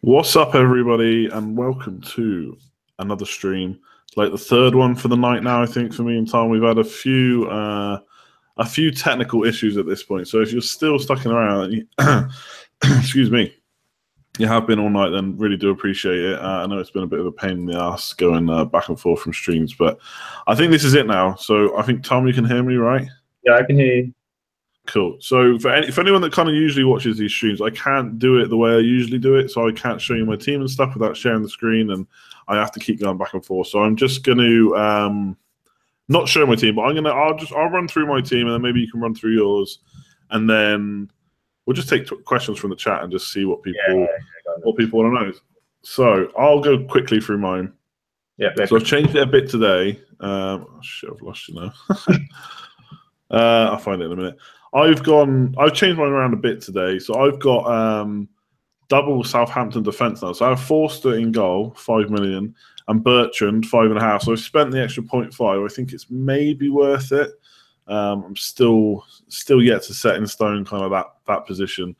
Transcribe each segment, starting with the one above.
What's up, everybody, and welcome to another stream. It's like the third one for the night now, I think, for me and Tom. We've had a few technical issues at this point. So if you're still sticking around, excuse me, you have been all night, then really do appreciate it. I know it's been a bit of a pain in the ass going back and forth from streams, but I think this is it now. So I think, Tom, you can hear me, right? Yeah, I can hear you. Cool. So for anyone that kind of usually watches these streams, I can't do it the way I usually do it. So I can't show you my team and stuff without sharing the screen, and I have to keep going back and forth. So I'm just going to not show my team, but I'll run through my team, and then maybe you can run through yours, and then we'll just take questions from the chat and just see what people want to know. So I'll go quickly through mine. Yeah. So I've changed it a bit today. Shit, I've lost you now. I'll find it in a minute. I've changed mine around a bit today. So I've got double Southampton defence now. So I have Forster in goal, 5 million, and Bertrand, 5.5. So I've spent the extra 0.5. I think it's maybe worth it. I'm still yet to set in stone kind of that position.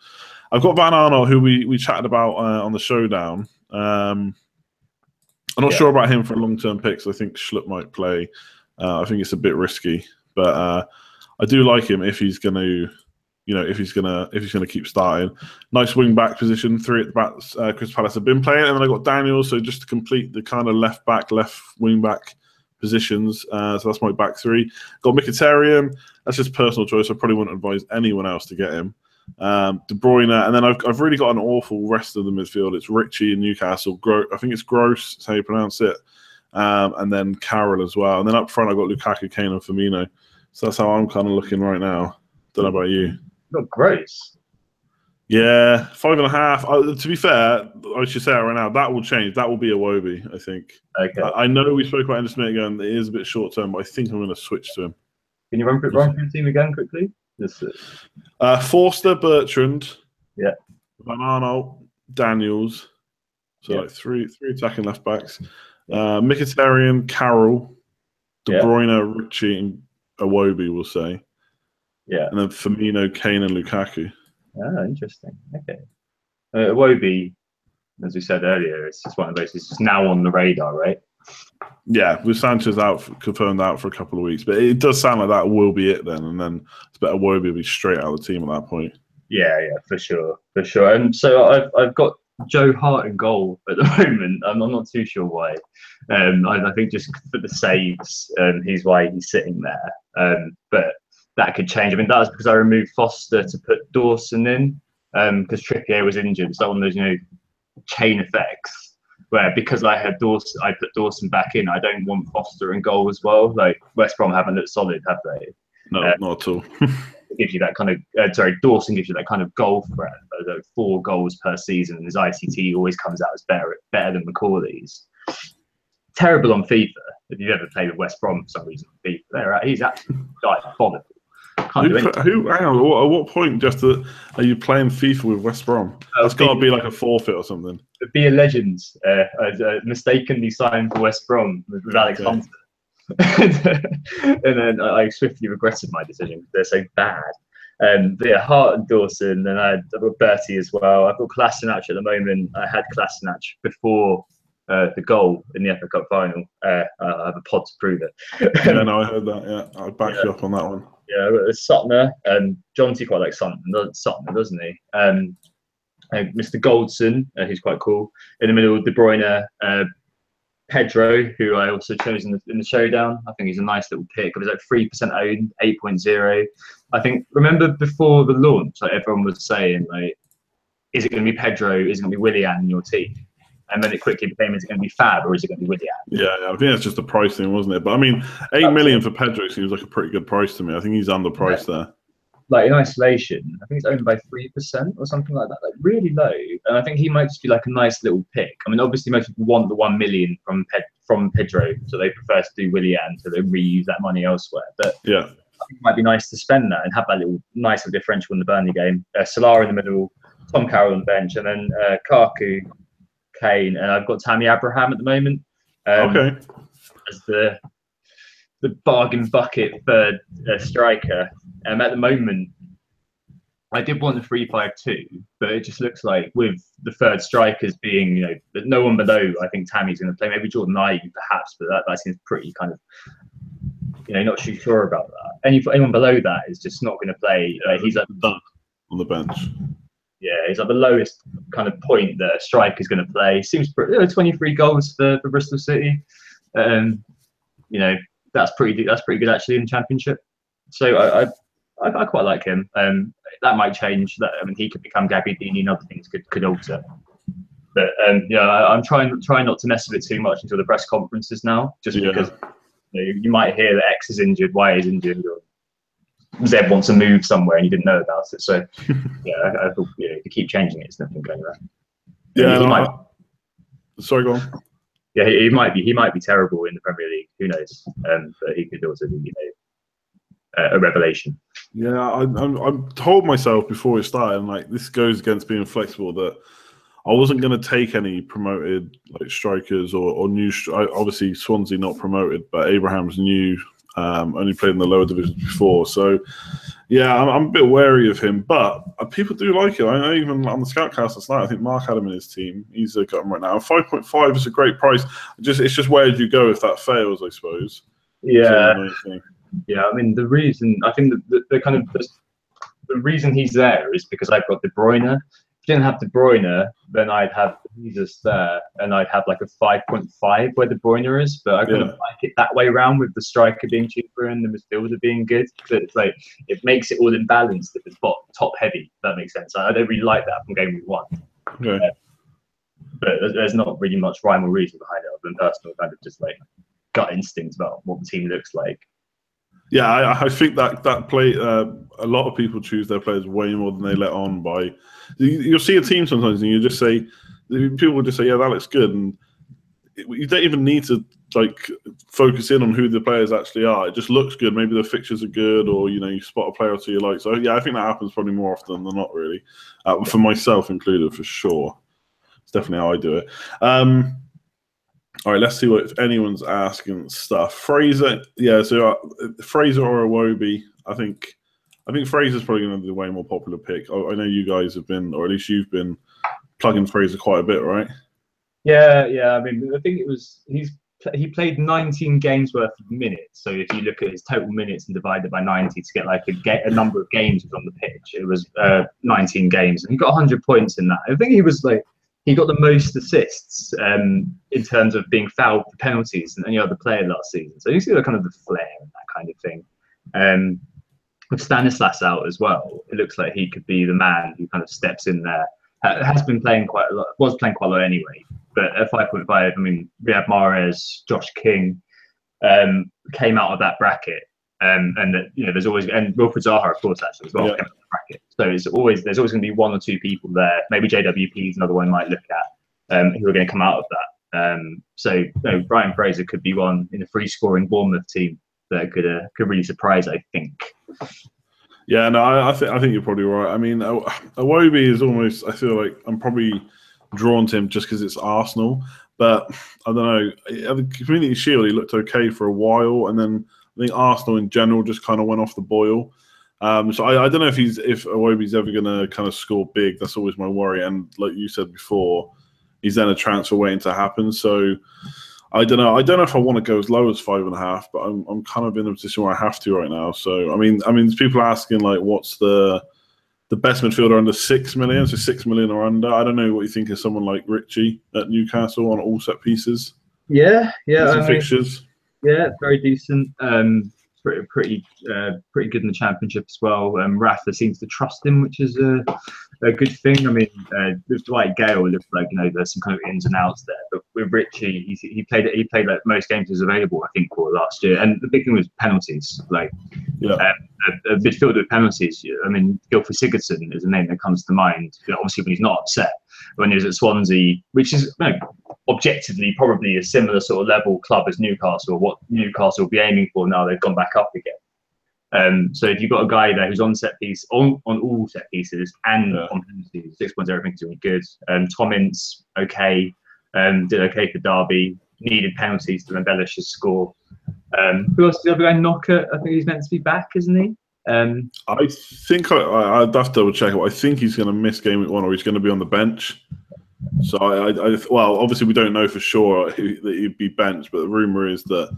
I've got Van Arnold, who we chatted about on the showdown. I'm not sure about him for a long-term pick, so I think Schlupp might play. I think it's a bit risky, but I do like him if he's going to, if he's going to keep starting. Nice wing back position, 3 at the back. Crystal Palace have been playing, and then I got Daniel. So just to complete the kind of left wing back positions. So that's my back 3. Got Mkhitaryan. That's just personal choice. I probably wouldn't advise anyone else to get him. De Bruyne, and then I've really got an awful rest of the midfield. It's Ritchie in Newcastle. I think it's Gross. That's how you pronounce it. And then Carroll as well. And then up front, I've got Lukaku, Kane, and Firmino. So that's how I'm kind of looking right now. Don't know about you. Not gross. Yeah, 5.5. To be fair, I should say it right now. That will change. That will be a Wobie, I think. Okay. I know we spoke about Anderson a minute ago, and it is a bit short term, but I think I'm going to switch to him. Can you run through the team again quickly? Forster, Bertrand. Yeah. Van Arnold, Daniels. So like three attacking left backs. Mkhitaryan, Carroll, De Bruyne, Ritchie, and Iwobi, we'll say. Yeah. And then Firmino, Kane, and Lukaku. Ah, interesting. Okay. Iwobi, as we said earlier, it's just one of those. It's just now on the radar, right? Yeah, with Sanchez confirmed out for a couple of weeks, but it does sound like that will be it then, and then it's better Iwobi will be straight out of the team at that point. Yeah, for sure. And so I've got Joe Hart in goal at the moment. I'm not too sure why. I think just for the saves, he's why he's sitting there. But that could change. I mean, that was because I removed Foster to put Dawson in because Trippier was injured. So one of those, chain effects where because I put Dawson back in. I don't want Foster in goal as well. Like West Brom haven't looked solid, have they? No, not at all. It gives you that kind of Dawson gives you that kind of goal threat. 4 goals per season, and his ICT always comes out as better than Macaulay's. Terrible on FIFA. If you've ever played with West Brom for some reason on FIFA, he's absolutely diabolical. Hang on, at what point are you playing FIFA with West Brom? That's got to be like a forfeit or something. Be a legend. Mistakenly signed for West Brom with Alex Hunter. And then I swiftly regretted my decision because they're so bad. But yeah, Hart and Dawson, and I've got Bertie as well. I've got Kolasinac at the moment. I had Kolasinac before the goal in the FA Cup final. I have a pod to prove it. Yeah, no, I heard that. Yeah, I backed you up on that one. Yeah, Sutner. John T quite likes Sutner, doesn't he? Mr. Goldson, who's quite cool. In the middle, De Bruyne, Pedro, who I also chose in the showdown. I think he's a nice little pick. It was like 3% owned, 8.0. I think, remember before the launch, like everyone was saying, like, is it going to be Pedro? Is it going to be Willian in your team? And then it quickly became, is it going to be Fab or is it going to be Willian? Yeah, I think that's just the price thing, wasn't it? But I mean, 8 million for Pedro seems like a pretty good price to me. I think he's underpriced there. Like in isolation, I think it's owned by 3% or something like that, like really low. And I think he might just be like a nice little pick. I mean, obviously most people want the 1 million from Pedro, so they prefer to do Willian, so they reuse that money elsewhere. But yeah, I think it might be nice to spend that and have that little nice little differential in the Burnley game. Salah in the middle, Tom Carroll on the bench, and then Kaku, Kane, and I've got Tammy Abraham at the moment. Okay. As the bargain bucket third striker. At the moment, I did want the 3-5-2, but it just looks like with the third strikers being, no one below. I think Tammy's going to play. Maybe Jordan Ayew perhaps, but that seems pretty kind of, not too sure about that. Anyone below that is just not going to play. He's like on the bench. Yeah, he's at the lowest kind of point that a striker's going to play. Seems pretty, 23 goals for Bristol City. That's pretty good actually in the Championship. So I quite like him. That might change. He could become Gabbiadini and other things could alter. But I'm trying not to mess with it too much until the press conferences now, just because you might hear that X is injured, Y is injured, or Zeb wants to move somewhere and you didn't know about it. So I thought to keep changing it, it's nothing going around. Sorry, go on. Yeah, he might be terrible in the Premier League. Who knows? But he could also be a revelation. Yeah, I told myself before it started, and this goes against being flexible, that I wasn't going to take any promoted strikers or new. Obviously, Swansea not promoted, but Abraham's new. Only played in the lower divisions before, so I'm a bit wary of him. But people do like it. I know even on the Scoutcast last night, I think Mark had him in his team. He's got him right now. 5.5 is a great price. It's just where do you go if that fails? I suppose. Yeah. Yeah, I mean the reason the reason he's there is because I've got De Bruyne. If I didn't have De Bruyne, then I'd have Jesus there, and I'd have like a 5.5 where De Bruyne is. But I kind of like it that way around, with the striker being cheaper and the midfielder being good. But it's it makes it all imbalanced if it's top heavy. If that makes sense. I don't really like that from game week 1. Okay. But there's not really much rhyme or reason behind it other than personal kind of just gut instinct about what the team looks like. Yeah, I think that play. A lot of people choose their players way more than they let on by. You'll see a team sometimes, and people will just say, "Yeah, that looks good," and you don't even need to focus in on who the players actually are. It just looks good. Maybe the fixtures are good, or you spot a player or two you like. So I think that happens probably more often than not, really, for myself included, for sure. It's definitely how I do it. All right, let's see if anyone's asking stuff. Fraser, Fraser or Iwobi. I think Fraser's probably going to be the way more popular pick. I know you guys have been, or at least you've been, plugging Fraser quite a bit, right? Yeah. I mean, I think he played 19 games worth of minutes. So if you look at his total minutes and divide it by 90 to get a number of games on the pitch, it was 19 games, and he got 100 points in that. I think he got the most assists in terms of being fouled for penalties than any other player last season. So you see the kind of the flair and that kind of thing. With Stanislas out as well, it looks like he could be the man who kind of steps in there. Has been playing quite a lot, was playing quite a lot anyway. But at 5.5, I mean, Riyad Mahrez, Josh King came out of that bracket. And that there's always, and Wilfred Zaha, of course, actually as well, came out of the bracket. So there's always going to be one or two people there. Maybe JWP is another one you might look at who are going to come out of that. Brian Fraser could be one in a free scoring Bournemouth team that could really surprise, I think. Yeah, no, I think you're probably right. I mean, Iwobi is almost. I feel like I'm probably drawn to him just because it's Arsenal. But I don't know. The Community Shield, he looked okay for a while, and then I think Arsenal in general just kind of went off the boil. So I don't know if Iwobi's ever going to kind of score big. That's always my worry. And like you said before, he's then a transfer waiting to happen. So I don't know. I don't know if I want to go as low as 5.5, but I'm kind of in a position where I have to right now. So I mean, there's people asking what's the best midfielder under 6 million? So 6 million or under. I don't know what you think of someone like Richie at Newcastle on all set pieces. Yeah. Fixtures. Yeah, very decent. Pretty good in the Championship as well. Rafa seems to trust him, which is a good thing. I mean, with Dwight Gale, it looks like there's some kind of ins and outs there. But with Richie, he played like most games he was available, I think, for last year. And the big thing was penalties. A midfielder with penalties. I mean, Gylfi Sigurdsson is a name that comes to mind. Obviously, when he's not upset. When he was at Swansea, which is objectively probably a similar sort of level club as Newcastle, what Newcastle will be aiming for now they've gone back up again. So if you've got a guy there who's on set piece, on all set pieces and on penalties, 6 points, everything's doing good. Tom Ince, okay, did okay for Derby, needed penalties to embellish his score. Who else? The other guy, Knocker, I think he's meant to be back, isn't he? I think I'd have to double check it. I think he's going to miss game week 1, or he's going to be on the bench. So well, obviously we don't know for sure that he'd be benched, but the rumor is that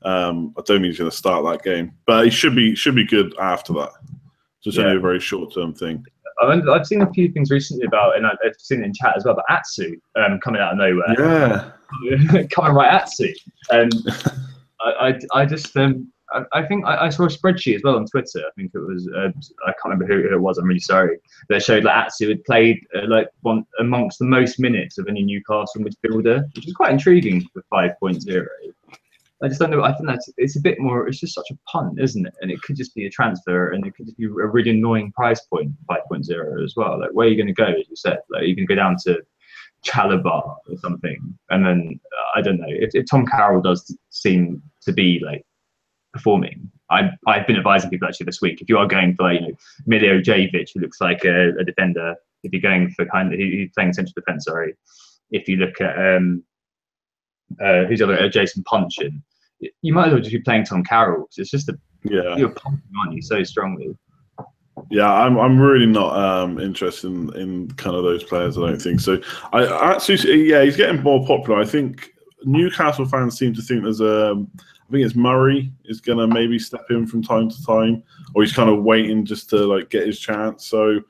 I don't think he's going to start that game. But he should be good after that. So it's only a very short term thing. I've seen a few things recently about, and I've seen it in chat as well, but Atsu coming out of nowhere. Yeah, coming right Atsu. I just I think I saw a spreadsheet as well on Twitter. I think it was I can't remember who it was. I'm really sorry. That showed like Atsu had played one amongst the most minutes of any Newcastle midfielder, which is quite intriguing for 5.0. I just don't know. I think it's a bit more. It's just such a punt, isn't it? And it could just be a transfer, and it could just be a really annoying price point, 5.0 as well. Like, where are you going to go? As you said, like, you're going to go down to Chalabar or something, and then I don't know. If Tom Carroll does seem to be like performing, I've been advising people actually this week. If you are going for Milio Jovic, who looks like a defender, if you're going for he's playing central defence. Sorry, if you look at who's other Jason Punchin, you might as well just be playing Tom Carroll. It's just you're pumping on you so strongly. Yeah, I'm really not interested in kind of those players. I don't think so. He's getting more popular. I think Newcastle fans seem to think I think it's Murray is going to maybe step in from time to time, or he's kind of waiting just to get his chance. So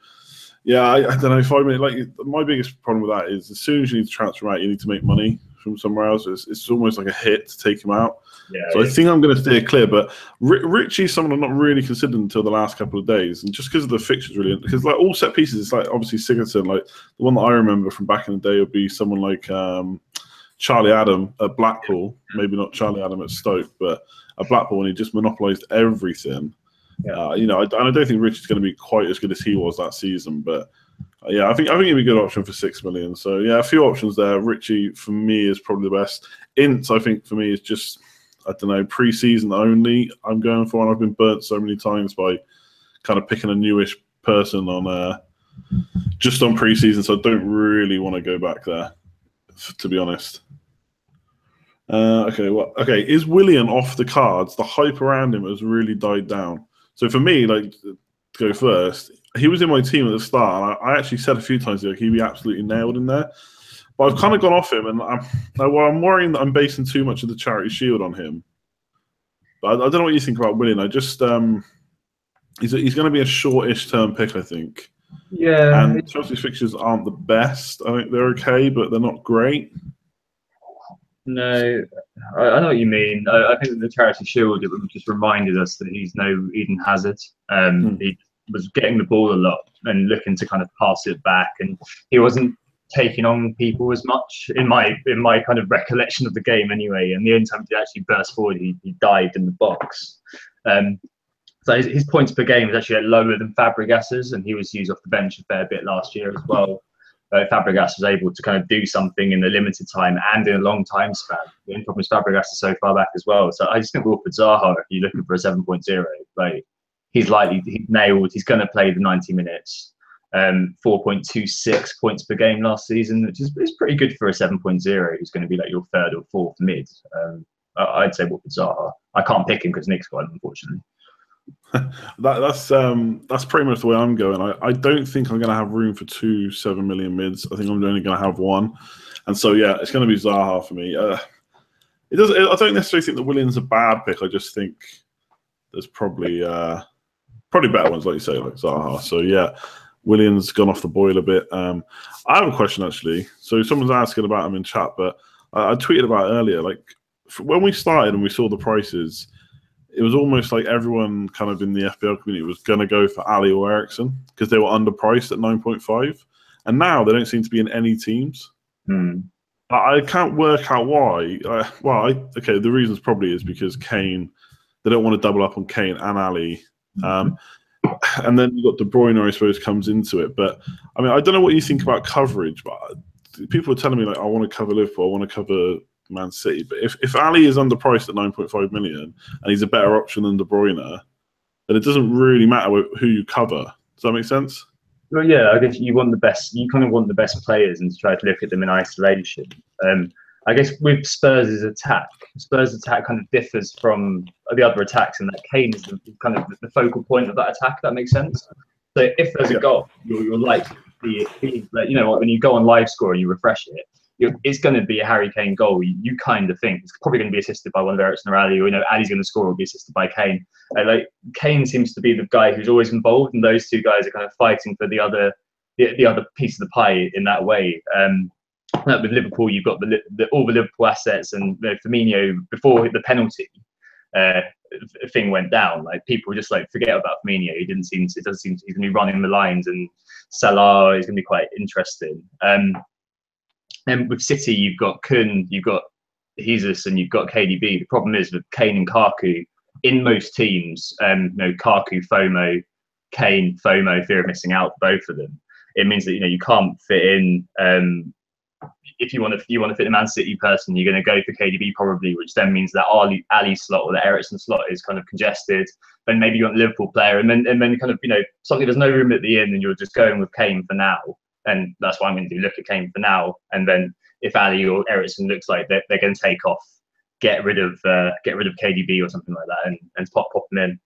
yeah, I don't know. 5 minutes. My biggest problem with that is as soon as you need to transfer him out, you need to make money from somewhere else. It's almost like a hit to take him out. Yeah, so I think I'm going to steer clear. But Richie's someone I'm not really considered until the last couple of days, and just because of the fixtures, really, because all set pieces, it's obviously Sigurdsson. The one that I remember from back in the day would be someone like Charlie Adam at Blackpool, maybe not Charlie Adam at Stoke, but at Blackpool, and he just monopolised everything. Yeah. I don't think Richie's going to be quite as good as he was that season, but I think he'd be a good option for 6 million. So yeah, a few options there. Richie for me is probably the best. Ince, I think for me is just, I don't know, pre-season only. I'm going for, and I've been burnt so many times by kind of picking a newish person on just on pre-season. So I don't really want to go back there, to be honest. Okay. Is Willian off the cards? The hype around him has really died down. So for me, to go first, he was in my team at the start, and I actually said a few times he'd be absolutely nailed in there. But I've kind of gone off him, and I'm worrying that I'm basing too much of the Charity Shield on him. But I don't know what you think about Willian. I just he's going to be a shortish term pick, I think. Yeah. And Chelsea's fixtures aren't the best. I think they're okay, but they're not great. No, I know what you mean. I think that the Charity Shield, it just reminded us that he's no Eden Hazard. He was getting the ball a lot and looking to kind of pass it back, and he wasn't taking on people as much in my kind of recollection of the game anyway. And the only time he actually burst forward, he dived in the box. So his points per game is actually lower than Fabregas's, and he was used off the bench a fair bit last year as well. Fabregas was able to kind of do something in a limited time and in a long time span. The only problem is Fabregas is so far back as well. So I just think Wilfried Zaha, if you're looking for a 7.0, he's nailed. He's going to play the 90 minutes. 4.26 points per game last season, which is pretty good for a 7.0. Who's going to be your third or fourth mid. I'd say Wilfried Zaha. I can't pick him because Nick's got him, unfortunately. That's pretty much the way I'm going. I don't think I'm going to have room for 2 7 million mids. I think I'm only going to have one, and so yeah, it's going to be Zaha for me. I don't necessarily think that Willian's a bad pick. I just think there's probably better ones, like you say, like Zaha. So yeah, Willian's gone off the boil a bit. I have a question actually. So someone's asking about him in chat, but I tweeted about it earlier. When we started and we saw the prices, it was almost like everyone kind of in the FPL community was going to go for Ali or Ericsson because they were underpriced at 9.5. And now they don't seem to be in any teams. I can't work out why. The reasons probably is because Kane, they don't want to double up on Kane and Ali. And then you've got De Bruyne, I suppose, comes into it. But, I mean, I don't know what you think about coverage, but people are telling me, I want to cover Liverpool, I want to cover Man City. But if Ali is underpriced at 9.5 million and he's a better option than De Bruyne, then it doesn't really matter who you cover. Does that make sense? Well, yeah, I guess you want the best. You kind of want the best players and try to look at them in isolation. I guess with Spurs' attack, kind of differs from the other attacks in that Kane is kind of the focal point of that attack. If that makes sense. So if there's a goal, you're likely to see it, like, you know, when you go on live score and you refresh it, it's going to be a Harry Kane goal. You kind of think it's probably going to be assisted by one of Eriksen or Ali, or, you know, Ali's going to score or be assisted by Kane. Like Kane seems to be the guy who's always involved, and those two guys are kind of fighting for the other piece of the pie in that way. With Liverpool, you've got all the Liverpool assets, and Firmino before the penalty thing went down. Like people just like forget about Firmino. It doesn't seem he's going to be running the lines, and Salah is going to be quite interesting. And with City, you've got Kun, you've got Jesus, and you've got KDB. The problem is with Kane and Kaku in most teams. Kaku, FOMO, Kane, FOMO, fear of missing out, both of them. It means that you can't fit in. If you want to fit the Man City person, you're going to go for KDB probably, which then means that Ali slot or the Eriksen slot is kind of congested. Then maybe you want a Liverpool player, and then kind of something there's no room at the end, and you're just going with Kane for now. And that's what I'm going to do. Look at Kane for now, and then if Ali or Eriksen looks like they're going to take off, get rid of KDB or something like that, and pop them in.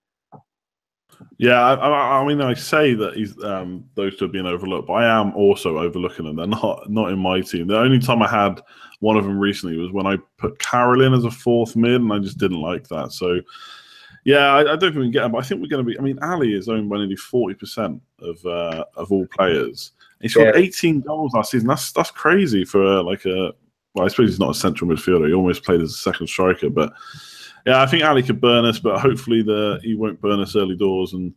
Yeah, I mean, I say that he's those two are being overlooked, but I am also overlooking them. They're not in my team. The only time I had one of them recently was when I put Carroll in as a fourth mid, and I just didn't like that. So, yeah, I don't think we can get him. But I think we're going to be. I mean, Ali is owned by nearly 40% of all players. He scored 18 goals last season. That's crazy for like a. Well, I suppose he's not a central midfielder. He almost played as a second striker, but. Yeah, I think Ali could burn us, but hopefully he won't burn us early doors. And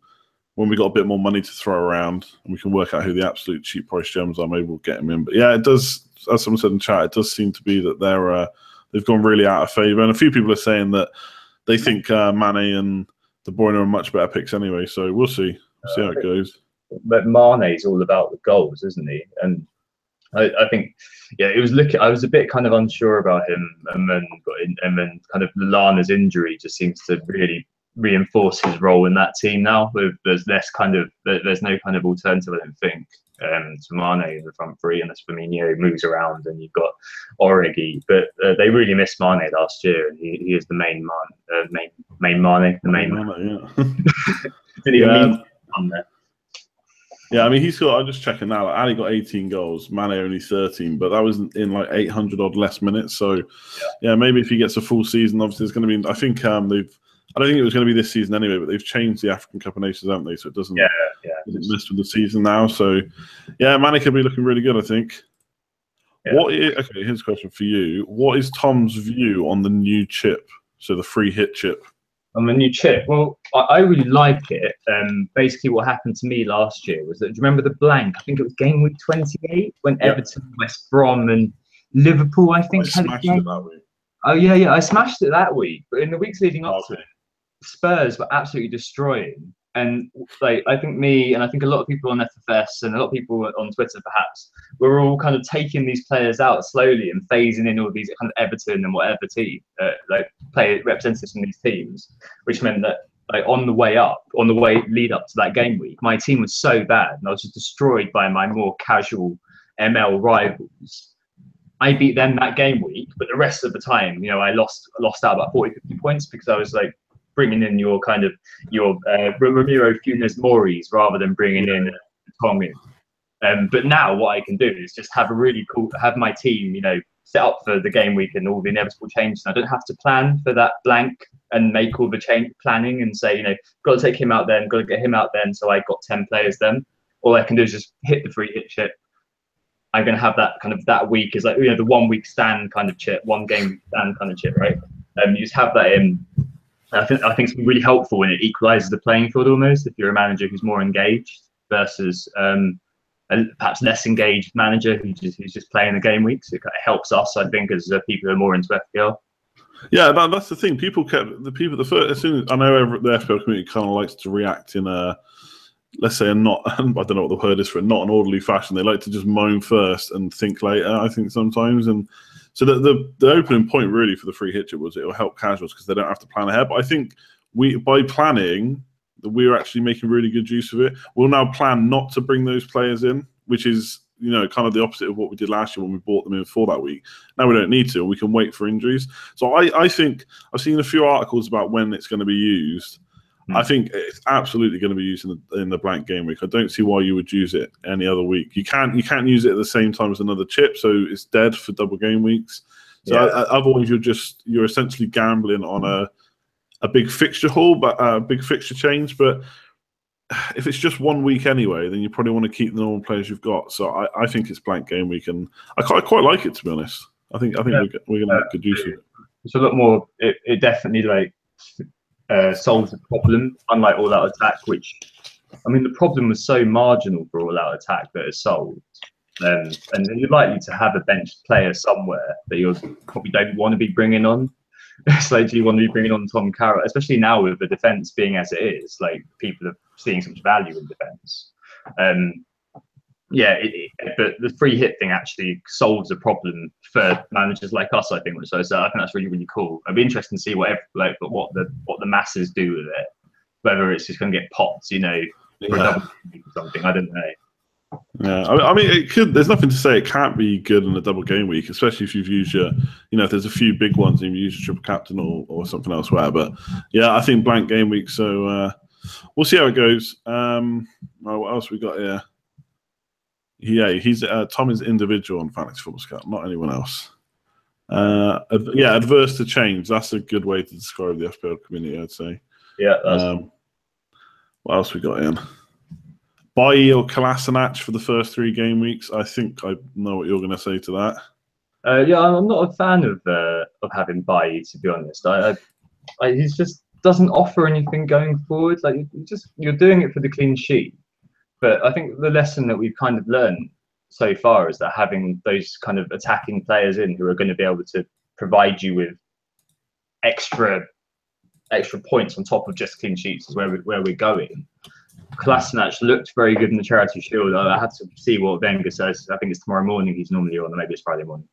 when we got a bit more money to throw around, and we can work out who the absolute cheap price gems are, maybe we'll get him in. But yeah, it does. As someone said in chat, it does seem to be that they've gone really out of favour. And a few people are saying that they think Mane and De Bruyne are much better picks anyway. So we'll see. We'll see how it goes. But Mane's all about the goals, isn't he? And I think, yeah, I was a bit kind of unsure about him, and then kind of Lallana's injury just seems to really reinforce his role in that team now. There's no kind of alternative, I don't think, to Mane in the front three, unless Firmino moves around and you've got Origi. But they really missed Mane last year, and he is the main Mane. Yeah. Didn't even mean on there. Yeah, I mean, I'm just checking now. Like, Ali got 18 goals, Mane only 13, but that was in like 800 odd less minutes. So, yeah, maybe if he gets a full season, obviously it's going to be. I think I don't think it was going to be this season anyway, but they've changed the African Cup of Nations, haven't they? So it doesn't mess with the season now. So, yeah, Mane could be looking really good, I think. Yeah. Okay, here's a question for you. What is Tom's view on the new chip? So the free hit chip. On the new chip, well, I really like it. Basically, what happened to me last year was that, do you remember the blank? I think it was game week 28 when Everton, West Brom, and Liverpool, I think, had a game. That week. Oh yeah, I smashed it that week. But in the weeks leading up to it, Spurs were absolutely destroying. And like, I think me and I think a lot of people on FFS and a lot of people on Twitter perhaps were all kind of taking these players out slowly and phasing in all these kind of Everton and whatever team play representatives from these teams, which meant that like on the way lead up to that game week, my team was so bad and I was just destroyed by my more casual ML rivals. I beat them that game week, but the rest of the time, I lost out about 40-50 points because I was like bringing in your Ramiro Funes Moris rather than bringing in Tongan. But now what I can do is just have my team, set up for the game week and all the inevitable changes. And I don't have to plan for that blank and make all the planning and say, got to take him out then, got to get him out then. So I got 10 players then. All I can do is just hit the free hit chip. I'm going to have that kind of that week is like, the 1 week stand kind of chip, 1 game week stand kind of chip, right? You just have that in. I think it's really helpful when it equalises the playing field almost. If you're a manager who's more engaged versus a perhaps less engaged manager who's just playing the game week, so it helps us, I think, as people who are more into FPL. Yeah, that's the thing. People kept as soon as I know the FPL community kind of likes to react in a, let's say, I don't know what the word is for it, not an orderly fashion. They like to just moan first and think later, I think sometimes. And so the opening point really for the free hit chip was it will help casuals because they don't have to plan ahead. But I think by planning, we're actually making really good use of it. We'll now plan not to bring those players in, which is kind of the opposite of what we did last year when we bought them in for that week. Now we don't need to. We can wait for injuries. So I think I've seen a few articles about when it's going to be used. I think it's absolutely going to be used in the blank game week. I don't see why you would use it any other week. You can't use it at the same time as another chip, so it's dead for double game weeks. So otherwise, you're essentially gambling on a big fixture haul, but a big fixture change. But if it's just 1 week anyway, then you probably want to keep the normal players you've got. So I think it's blank game week, and I quite like it, to be honest. I think we're going to make good use of it. It's a lot more. It definitely solves the problem, unlike All Out Attack, which, I mean, the problem was so marginal for All Out Attack that it's solved. And you're likely to have a benched player somewhere that you probably don't want to be bringing on. It's like, do you want to be bringing on Tom Carroll, especially now with the defence being as it is? Like, people are seeing so much value in defence. But the free hit thing actually solves a problem for managers like us, I think. So I think that's really, really cool. It'd be interesting to see what the masses do with it. Whether it's just going to get popped, for a double or something. I don't know. Yeah, I mean, it could. There's nothing to say it can't be good in a double game week, especially if you've used your, if there's a few big ones and you use your triple captain or something elsewhere. But yeah, I think blank game week. So we'll see how it goes. What else we got here? Yeah, he's Tom is individual on Fantasy Football Scout, not anyone else. Adverse to change. That's a good way to describe the FPL community, I'd say. Yeah. What else we got in? Bailly or Kolasinac for the first 3 game weeks. I think I know what you're going to say to that. I'm not a fan of having Bailly, to be honest. He just doesn't offer anything going forward. Like, you're doing it for the clean sheet. But I think the lesson that we've kind of learned so far is that having those kind of attacking players in who are going to be able to provide you with extra points on top of just clean sheets is where we're going. Kolasinac looked very good in the Charity Shield. I had to see what Wenger says. I think it's tomorrow morning he's normally on, or maybe it's Friday morning.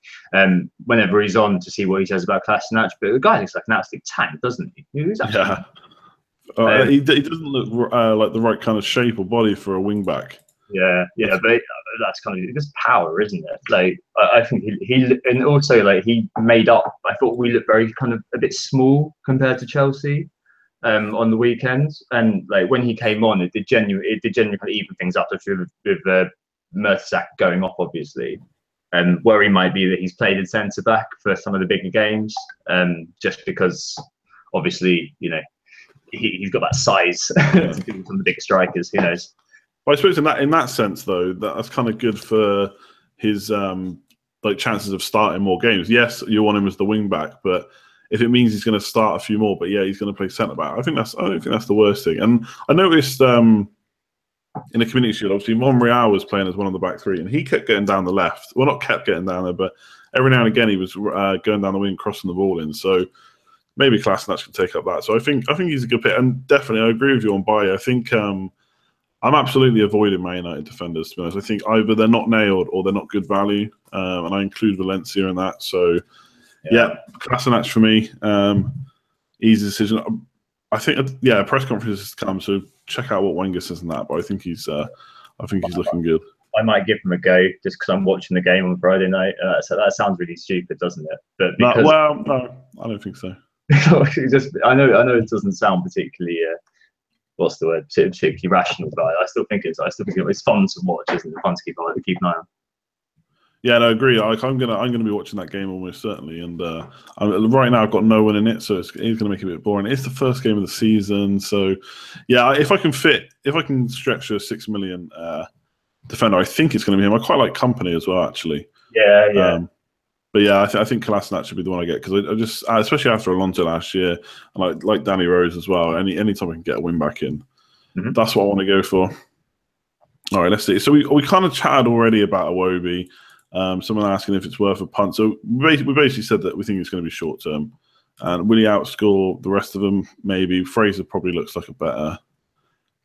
Whenever he's on, to see what he says about Kolasinac. But the guy looks like an absolute tank, doesn't he? He's actually, he doesn't look like the right kind of shape or body for a wing back. Yeah, but that's kind of just power, isn't it? Like, I think he and also, like, he made up. I thought we looked very kind of a bit small compared to Chelsea on the weekends, and like when he came on, it did genuinely kind of even things up with Mertesacker going off, obviously, and worry might be that he's played in centre back for some of the bigger games, just because obviously he's got that size to do with some of the big strikers. Who knows? Well, I suppose in that sense, though, that's kind of good for his chances of starting more games. Yes, you want him as the wing back, but if it means he's going to start a few more, but yeah, he's going to play centre back, I don't think that's the worst thing. And I noticed in the Community Shield, obviously Monreal was playing as one of the back 3, and he kept getting down the left. Well, not kept getting down there, but every now and again he was going down the wing, crossing the ball in. So maybe Kolasinac can take up that. So I think he's a good pick, and definitely I agree with you on Bailly. I think I'm absolutely avoiding Man United defenders, to be honest. I think either they're not nailed or they're not good value, and I include Valencia in that. So yeah, Kolasinac for me, easy decision. I think a press conference has come, so check out what Wenger says in that. But I think he's looking good. I might give him a go just because I'm watching the game on Friday night. That sounds really stupid, doesn't it? But because, no, I don't think so. I know it doesn't sound particularly what's the word, particularly rational, but I still think it's fun to watch, isn't it? Fun to keep an eye on. Yeah, no, I agree. I'm gonna be watching that game almost certainly, and right now I've got no one in it, so it's gonna make it a bit boring. It's the first game of the season, so yeah, if I can stretch a 6 million defender, I think it's gonna be him. I quite like company as well, actually. Yeah. But yeah, I think Kolasinac should be the one I get, because I just, especially after Alonso last year, and like Danny Rose as well. Any time I can get a win back in, that's what I want to go for. All right, let's see. So we kind of chatted already about Iwobi. Someone asking if it's worth a punt. So we basically said that we think it's going to be short term, and will he outscore the rest of them? Maybe. Fraser probably looks like a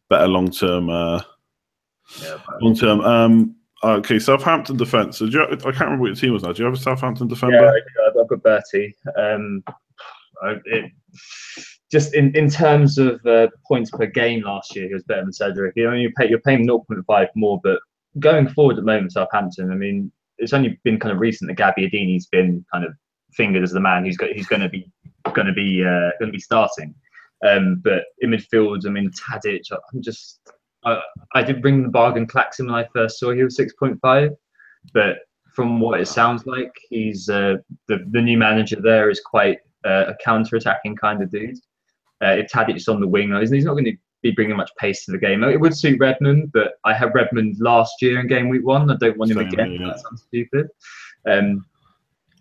better long term. Okay, Southampton defence. So I can't remember what your team was now. Do you have a Southampton defender? Yeah, I've got Bertie. Just in terms of points per game last year, he was better than Cedric. You're paying 0.5 more, but going forward at the moment, Southampton. I mean, it's only been kind of recent that Gabbiadini's been kind of fingered as the man who's going to be starting. But in midfield, I mean, Tadic. I did bring the bargain Claxon when I first saw he was 6.5, but from what it sounds like, he's the new manager there is quite a counter-attacking kind of dude. If Tadic's on the wing, he's not going to be bringing much pace to the game. It would suit Redmond, but I had Redmond last year in game week 1. I don't want him again. Yeah. That sounds stupid.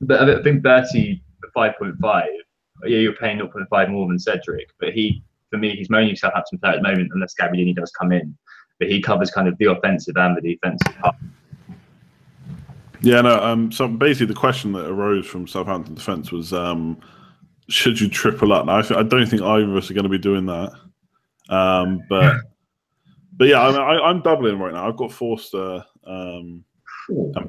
But I think Bertie 5.5. Yeah, you're paying 0.5 more than Cedric, but for me, he's my only Southampton player at the moment, unless Gabbiadini does come in. But he covers kind of the offensive and the defensive part. Yeah, no. So basically, the question that arose from Southampton defence was, should you triple up? Now, I don't think either of us are going to be doing that. But yeah, I'm doubling right now. I've got Forster and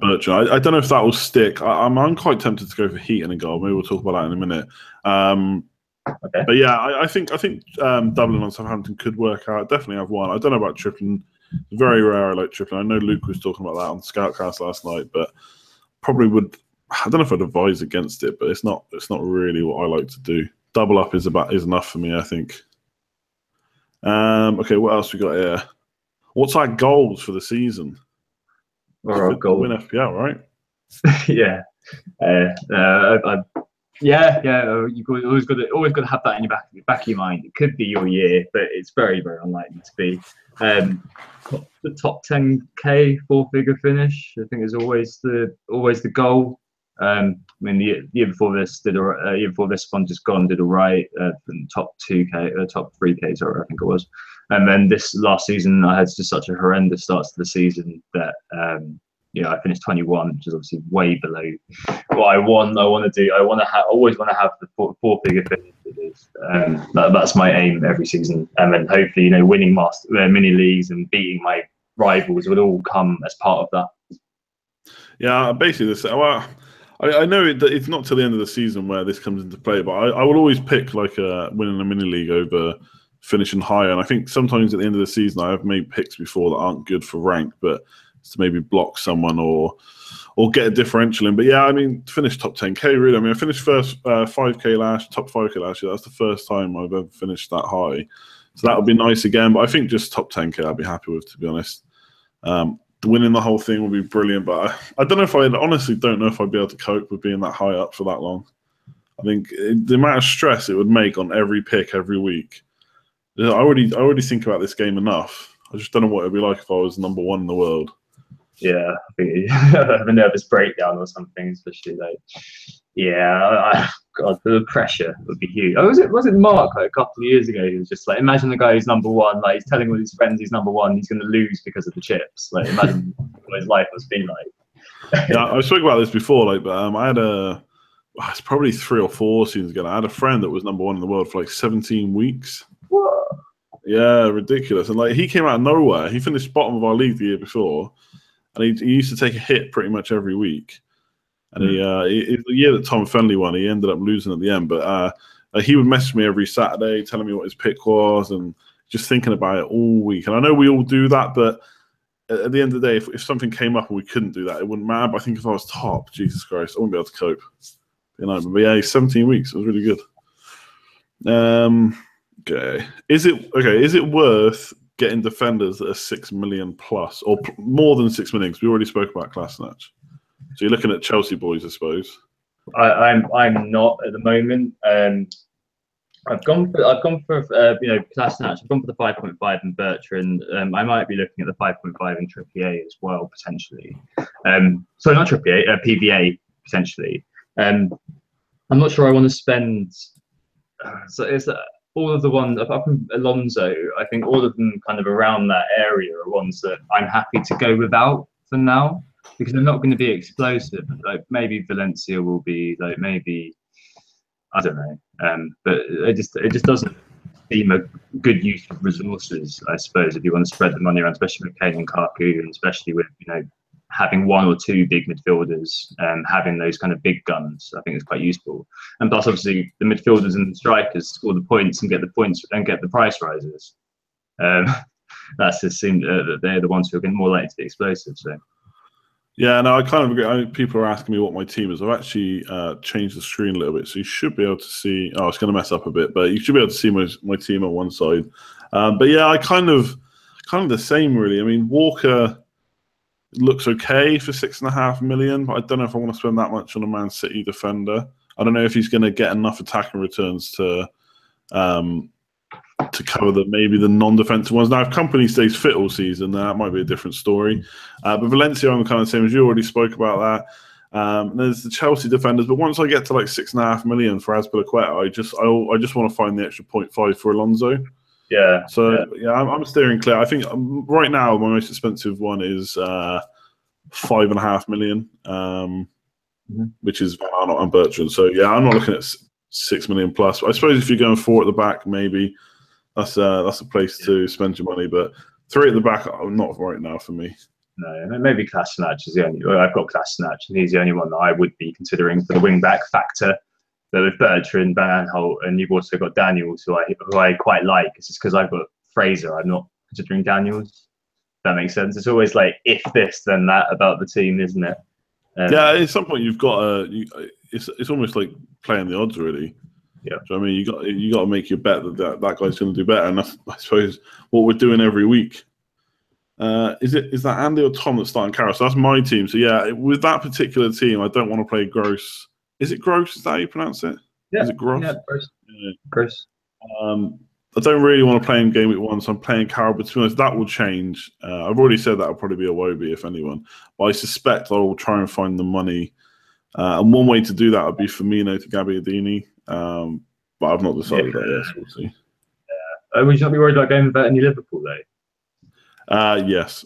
Bertrand. I don't know if that will stick. I'm quite tempted to go for Heaton and goal. Maybe we'll talk about that in a minute. Okay. But yeah, I think doubling on Southampton could work out. Definitely have one. I don't know about tripling. It's very rare I like tripling. I know Luke was talking about that on Scoutcast last night, but probably would. I don't know if I'd advise against it, but it's not really what I like to do. Double up is enough for me, I think. Okay, what else we got here? What's our goals for the season? Or goal win FPL, right? Yeah. You've always got to have that in your back of your mind. It could be your year, but it's very, very unlikely to be. The top 10k 4-figure finish, I think, is always the goal. I mean, the year before this one just gone did all right. Top 2k, top 3k, sorry, I think it was. And then this last season, I had just such a horrendous start to the season that I finished 21, which is obviously way below what I want. I always want to have the 4-figure finishes. That's my aim every season, and then hopefully, winning mini leagues and beating my rivals would all come as part of that. Yeah, basically this. Well, I know it's not till the end of the season where this comes into play, but I will always pick winning a mini league over finishing higher. And I think sometimes at the end of the season, I have made picks before that aren't good for rank, but to maybe block someone or get a differential in. But yeah, I mean, finish top 10k really. I mean, I finished first 5k top 5k last year. That's the first time I've ever finished that high. So that would be nice again. But I think just top 10k I'd be happy with, to be honest. Winning the whole thing would be brilliant, but I don't know if honestly don't know if I'd be able to cope with being that high up for that long. I think the amount of stress it would make on every pick every week. I already think about this game enough. I just don't know what it'd be like if I was number 1 in the world. Yeah, I think have a nervous breakdown or something, especially God, the pressure would be huge. Oh, was it Mark a couple of years ago? He was just like, imagine the guy who's number 1, he's telling all his friends he's number 1, he's going to lose because of the chips. Imagine what his life must be like. Yeah, I spoke about this before. But I had it's probably 3 or 4 seasons ago. I had a friend that was number 1 in the world for 17 weeks. What? Yeah, ridiculous. And he came out of nowhere. He finished bottom of our league the year before. And he used to take a hit pretty much every week. And the year that Tom Fenley won, he ended up losing at the end. But he would message me every Saturday telling me what his pick was and just thinking about it all week. And I know we all do that, but at the end of the day, if something came up and we couldn't do that, it wouldn't matter. But I think if I was top, Jesus Christ, I wouldn't be able to cope. But yeah, 17 weeks. It was really good. Okay. Is it worth getting defenders that are 6 million plus or more than 6 million? Because we already spoke about Kolasinac. So you're looking at Chelsea boys, I suppose. I'm not at the moment. I've gone for Kolasinac. I've gone for the 5.5 and Bertrand. I might be looking at the 5.5 and Trippier as well potentially. Sorry, not Trippier, PVA potentially. I'm not sure I want to spend. So it's all of the ones apart from Alonso. I think all of them kind of around that area are ones that I'm happy to go without for now because they're not going to be explosive. Maybe Valencia will be maybe I don't know. But it just doesn't seem a good use of resources, I suppose, if you want to spread the money around, especially with Kane and Kaku, and especially with having 1 or 2 big midfielders and having those kind of big guns. I think it's quite useful. And plus, obviously, the midfielders and the strikers score the points and get the price rises. that's the seem that they're the ones who are more likely to be explosive. So. Yeah, no, I kind of agree. People are asking me what my team is. I've actually changed the screen a little bit, so you should be able to see. Oh, it's going to mess up a bit, but you should be able to see my team on one side. But yeah, I kind of the same, really. I mean, Walker looks okay for 6.5 million, but I don't know if I want to spend that much on a Man City defender. I don't know if he's going to get enough attacking returns to cover maybe the non-defensive ones. Now, if Company stays fit all season, then that might be a different story. But Valencia, I'm kind of the same as you. Already spoke about that. There's the Chelsea defenders, but once I get to like 6.5 million for Azpilicueta, I just want to find the extra 0.5 for Alonso. Yeah. So yeah, I'm steering clear. I think right now my most expensive one is 5.5 million, which is Van Arnold and Bertrand. So yeah, I'm not looking at 6 million plus. I suppose if you're going 4 at the back, maybe that's a place to spend your money. But 3 at the back, not right now for me. No, maybe Kolasinac is the only. Well, I've got Kolasinac, and he's the only one that I would be considering for the wing back factor. But with Bertrand, Van Aanholt, and you've also got Daniels, who I quite like. It's just because I've got Fraser, I'm not considering Daniels. That makes sense. It's always like if this then that about the team, isn't it? Yeah, at some point you've got it's almost like playing the odds, really. Yeah. So, I mean, you got to make your bet that guy's going to do better, and that's, I suppose, what we're doing every week. Is that Andy or Tom that's starting Carroll? So that's my team. So yeah, with that particular team, I don't want to play Gross. Is it Gross? Is that how you pronounce it? Yeah. Is it Gross? Yeah, Gross. Yeah. Gross. I don't really want to play in game week 1, so I'm playing Carroll. But to be honest, that will change. I've already said that will probably be a Wobie, if anyone. But I suspect I will try and find the money. And one way to do that would be Firmino to Gabbiadini. But I've not decided that yet, so we'll see. Yeah. Would you not be worried about going for any Liverpool, though? Yes.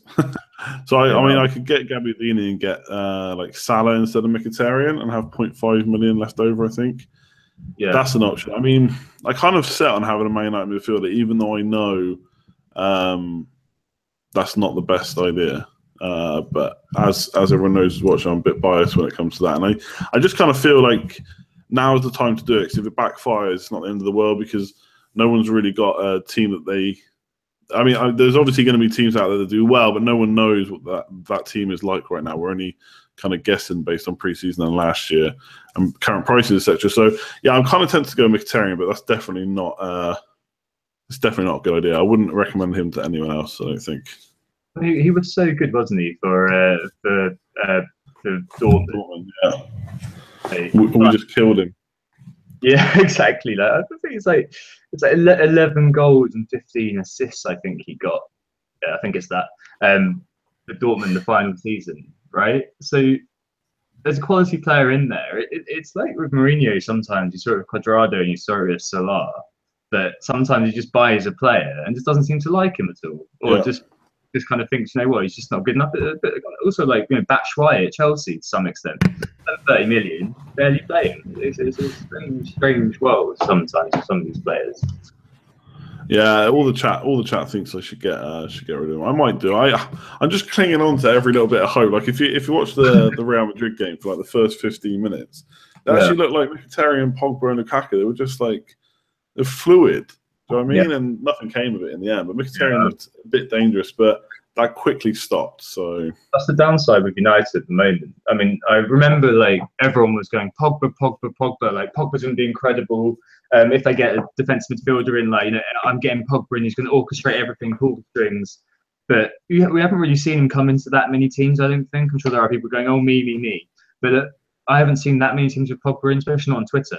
So, I mean, I could get Gabbiadini and get like Salah instead of Mkhitaryan and have 0.5 million left over, I think. Yeah. That's an option. I mean, I kind of set on having a Man United midfielder, even though I know that's not the best idea. But as everyone knows who's watching, I'm a bit biased when it comes to that. And I just kind of feel like now is the time to do it. Because if it backfires, it's not the end of the world because no one's really got a team that they... I mean, there's obviously going to be teams out there that do well, but no one knows what that team is like right now. We're only kind of guessing based on preseason and last year and current prices, etc. So yeah, I'm kind of tempted to go Mkhitaryan, but that's definitely not. It's definitely not a good idea. I wouldn't recommend him to anyone else. I don't think. He was so good, wasn't he, for Dortmund? Yeah. We just killed him. Yeah, exactly. Like, I think it's like 11 goals and 15 assists. I think he got. Yeah, I think it's that. For Dortmund, the final season, right? So there's a quality player in there. It's like with Mourinho. Sometimes you saw it with Cuadrado and you saw it with Salah, but sometimes you just buy as a player and just doesn't seem to like him at all, or just kind of thinks, you know what, he's just not good enough. But also, like, you know, Batshuayi at Chelsea to some extent, 30 million, barely playing. It's a strange world sometimes for some of these players. Yeah, all the chat thinks I should get rid of him. I might do. I'm just clinging on to every little bit of hope. Like if you watch the Real Madrid game for like the first 15 minutes, they actually looked like Mkhitaryan, Pogba, and Lukaku. They were just like they're fluid. Do you know what I mean? Yeah. And nothing came of it in the end. But Mkhitaryan looked a bit dangerous, but that quickly stopped. So that's the downside with United at the moment. I mean, I remember like everyone was going Pogba. Like Pogba's going to be incredible. If they get a defensive midfielder in, like, you know, I'm getting Pogba and he's going to orchestrate everything, pull the strings. But we haven't really seen him come into that many teams. I don't think. I'm sure there are people going, "Oh, me." But I haven't seen that many teams with Pogba in, especially not on Twitter.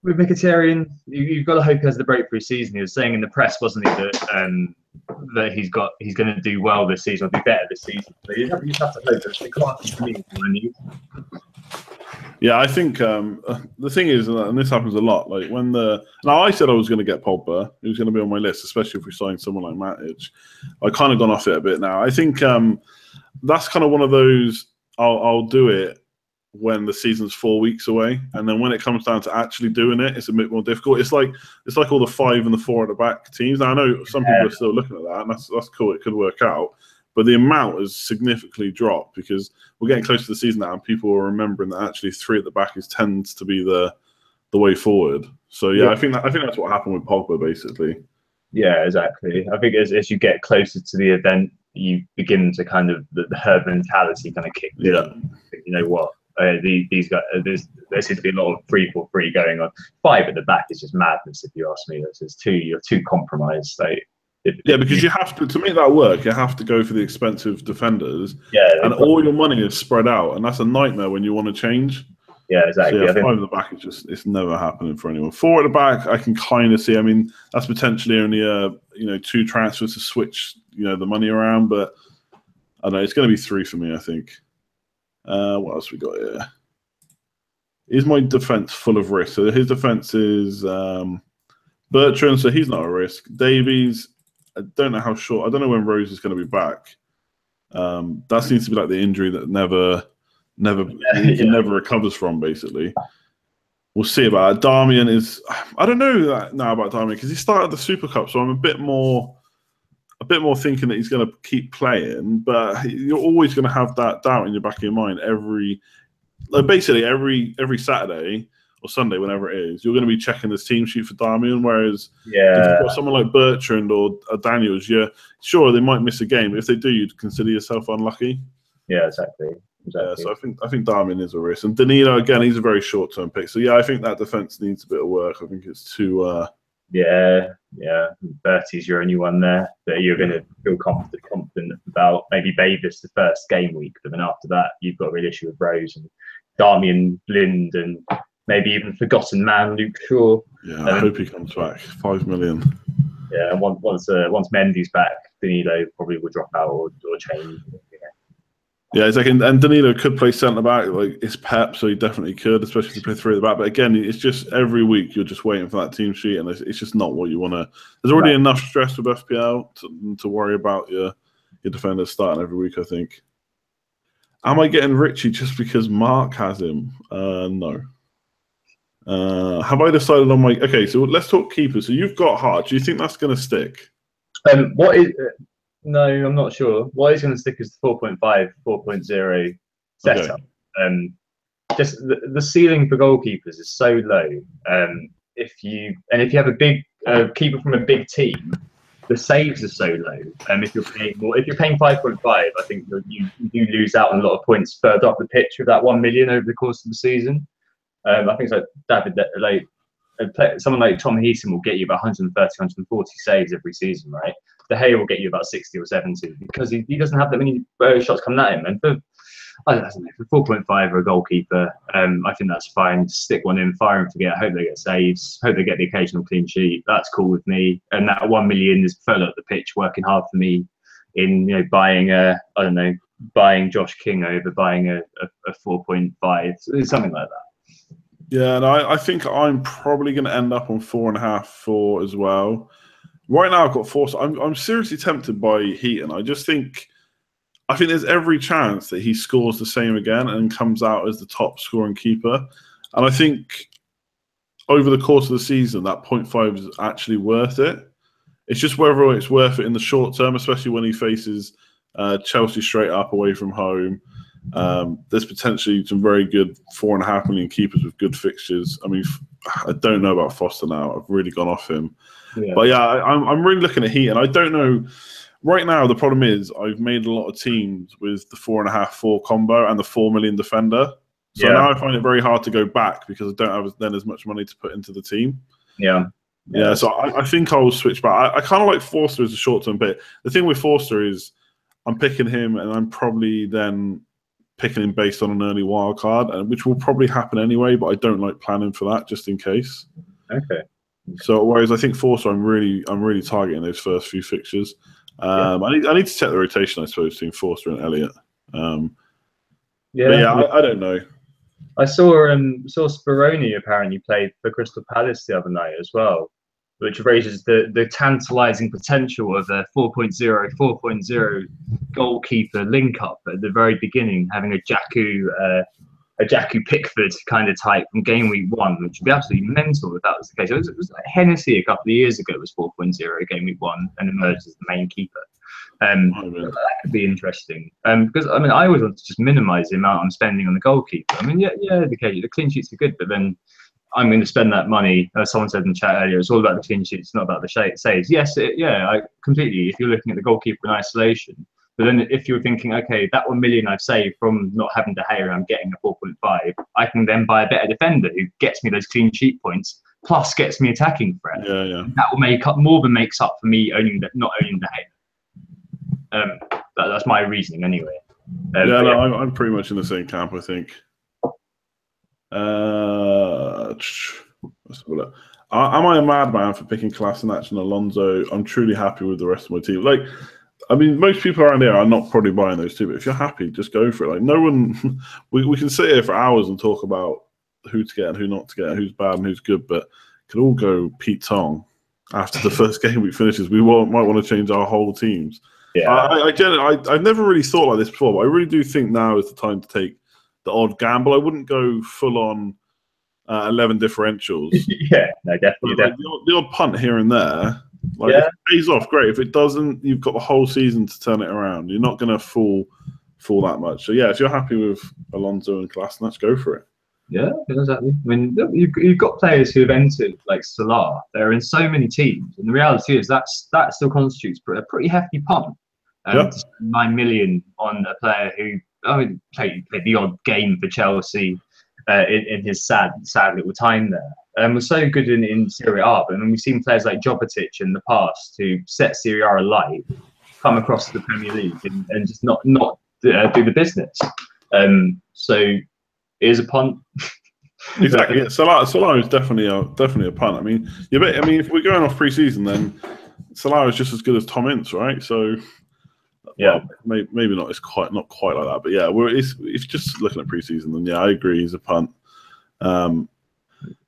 With Mkhitaryan, you've got to hope he has the breakthrough season. He was saying in the press, wasn't he, that he's going to do well this season, or be better this season. So you just have to hope that they can't continue to need. Yeah, I think the thing is, and this happens a lot. Like now, I said I was going to get Pogba. He was going to be on my list, especially if we signed someone like Matic. I kind of gone off it a bit now. I think that's kind of one of those. I'll do it when the season's 4 weeks away, and then when it comes down to actually doing it, it's a bit more difficult. It's like all the 5 and the 4 at the back teams. Now I know some people are still looking at that, and that's cool. It could work out, but the amount has significantly dropped because we're getting close to the season now, and people are remembering that actually 3 at the back tends to be the way forward. So yeah, I think that's what happened with Pogba basically. Yeah, exactly. I think as you get closer to the event, you begin to kind of the herd mentality kind of kicks in. Yeah. You know what? These guys, there seems to be a lot of 3-4-3 going on. 5 at the back is just madness, if you ask me. There's you're too compromised. Like, because you have to make that work. You have to go for the expensive defenders, and got, all your money is spread out, and that's a nightmare when you want to change. Yeah, exactly. So yeah, 5 at the back is it's never happening for anyone. 4 at the back, I can kind of see. I mean, that's potentially only 2 transfers to switch the money around, but I don't know, it's going to be 3 for me, I think. What else we got here? Is my defense full of risk? So his defense is Bertrand, so he's not a risk. Davies, I don't know how short. I don't know when Rose is going to be back. That seems to be like the injury that never recovers from. Basically, we'll see about it. Darmian is. I don't know that now about Darmian because he started the Super Cup, so I'm a bit more thinking that he's going to keep playing. But you're always going to have that doubt in your back of your mind every Saturday or Sunday, whenever it is, you're going to be checking this team sheet for Darmian. Whereas if you've got someone like Bertrand or Daniels, you're sure they might miss a game. But if they do, you'd consider yourself unlucky. Yeah, exactly. Yeah, so I think Darmian is a risk. And Danilo, again, he's a very short-term pick. So, yeah, I think that defence needs a bit of work. I think it's too... Yeah. Bertie's your only one there that you're going to feel confident about. Maybe Bavis the first game week, but then after that, you've got a real issue with Rose and Darmian, Blind, and maybe even forgotten man Luke Shaw. Yeah, I hope he comes back. 5 million. Yeah, and once Mendy's back, Danilo probably will drop out or change. Yeah, it's like, and Danilo could play centre back, like it's Pep, so he definitely could, especially to play 3 at the back. But again, it's just every week you're just waiting for that team sheet, and it's just not what you want to. There's already enough stress with FPL to worry about your defenders starting every week. I think. Am I getting Richie just because Mark has him? No. Have I decided on my? Okay, so let's talk keepers. So you've got Hart. Do you think that's going to stick? What is? No, I'm not sure. What is going to stick is the 4.5, 4.0 setup. Okay. Just the ceiling for goalkeepers is so low. If you have a big keeper from a big team, the saves are so low. If you're paying 5.5, I think you do lose out on a lot of points further up the pitch with that 1 million over the course of the season. I think it's like someone like Tom Heaton will get you about 130, 140 saves every season, right? De Gea will get you about 60 or 70 because he doesn't have that many shots coming at him. And for 4.5 for a goalkeeper, I think that's fine. Stick one in, fire and forget. Hope they get saves. Hope they get the occasional clean sheet. That's cool with me. And that 1 million is further up the pitch, working hard for me in buying Josh King over buying a 4.5, something like that. Yeah, and I think I'm probably going to end up on 4.5, 4 as well. Right now, I've got 4. So I'm seriously tempted by Heaton. I think there's every chance that he scores the same again and comes out as the top scoring keeper. And I think over the course of the season, that 0.5 is actually worth it. It's just whether it's worth it in the short term, especially when he faces Chelsea straight up away from home. There's potentially some very good 4.5 million keepers with good fixtures. I mean, I don't know about Foster now. I've really gone off him. Yeah. But yeah, I'm really looking at Heaton. I don't know. Right now, the problem is I've made a lot of teams with the 4.5, 4 combo and the 4 million defender. So now I find it very hard to go back because I don't have then as much money to put into the team. Yeah. So I think I'll switch back. I kind of like Forster as a short-term pick. The thing with Forster is I'm picking him and I'm probably then picking him based on an early wild card, which will probably happen anyway, but I don't like planning for that just in case. Okay. So whereas I think Forster, I'm really targeting those first few fixtures. I need to check the rotation, I suppose, between Forster and Elliott. I don't know. I saw Speroni apparently played for Crystal Palace the other night as well, which raises the tantalising potential of a 4.0, 4.0 goalkeeper link-up at the very beginning, having a Jaku Pickford kind of type from game week 1, which would be absolutely mental if that was the case. It was like Hennessy a couple of years ago was 4.0 game week 1 and emerged as the main keeper. That could be interesting. Because I always want to just minimise the amount I'm spending on the goalkeeper. The clean sheets are good, but then I'm going to spend that money. As someone said in the chat earlier, it's all about the clean sheets, not about the saves. Yes, I completely. If you're looking at the goalkeeper in isolation, but then if you're thinking, okay, that 1 million I've saved from not having De Gea, I'm getting a 4.5. I can then buy a better defender who gets me those clean sheet points, plus gets me attacking threat. Yeah. That will make up more than makes up for me not owning De Gea. That's my reasoning anyway. I'm pretty much in the same camp, I think. Let's have a look. Am I a madman for picking Kolasinac and Alonso? I'm truly happy with the rest of my team. Like, I mean, most people around here are not probably buying those two, but if you're happy, just go for it. Like, no one, we can sit here for hours and talk about who to get and who not to get, and who's bad and who's good, but it could all go Pete Tong after the first game week finishes. We might want to change our whole teams. Yeah, I've never really thought like this before, but I really do think now is the time to take the odd gamble. I wouldn't go full on 11 differentials. Yeah, no, definitely. Like the odd punt here and there. Like, if it pays off, great. If it doesn't, you've got the whole season to turn it around. You're not going to fall that much. So yeah, if you're happy with Alonso and Kolasinac, go for it. Yeah, exactly. I mean, you've got players who have entered like Salah. They're in so many teams, and the reality is that still constitutes a pretty hefty punt. 9 million on a player who played the odd game for Chelsea in his sad little time there. Was so good in Serie A, but we've seen players like Jovetic in the past who set Serie A alight, come across to the Premier League and just not do the business. So it is a punt. Exactly. Yeah. Salah is definitely a punt. I mean, if we're going off pre-season, then Salah is just as good as Tom Ince, right? So yeah, well, maybe not. It's not quite like that, but yeah, if just looking at pre-season, then yeah, I agree. He's a punt.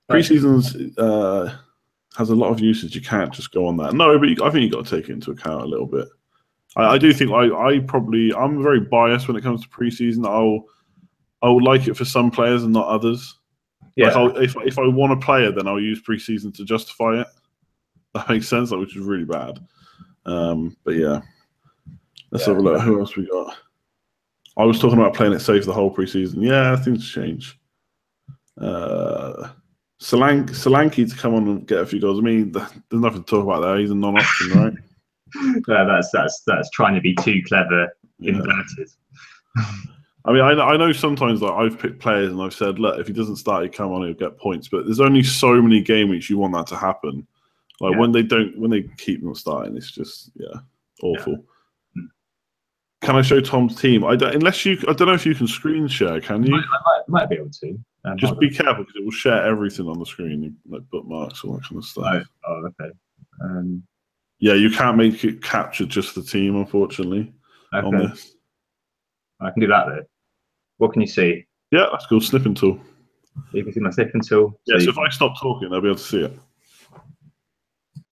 Pre-seasons has a lot of usage. You can't just go on that. No, but I think you got to take it into account a little bit. I do think I'm very biased when it comes to pre-season. I'll like it for some players and not others. Yeah. Like if I want a player, then I'll use pre-season to justify it. That makes sense, which is really bad. But yeah. Let's have a look. Who else we got? I was talking about playing it safe the whole pre-season. Yeah, things change. Solanke to come on and get a few goals. I mean, there's nothing to talk about there. He's a non-option, right? That's trying to be too clever, inverted. I mean, I know sometimes I've picked players and I've said, look, if he doesn't start, he'll come on, he'll get points. But there's only so many game weeks you want that to happen. Like when they keep not starting, it's just awful. Yeah. Can I show Tom's team? I don't know if you can screen share. Can you? I might be able to. Just be careful because it will share everything on the screen, like bookmarks, all that kind of stuff. Oh, okay. Yeah, you can't make it capture just the team, unfortunately. Okay. On this, I can do that though. What can you see? Yeah, that's called snipping tool. You can see my snipping tool. Yeah, so if I stop talking, they'll be able to see it.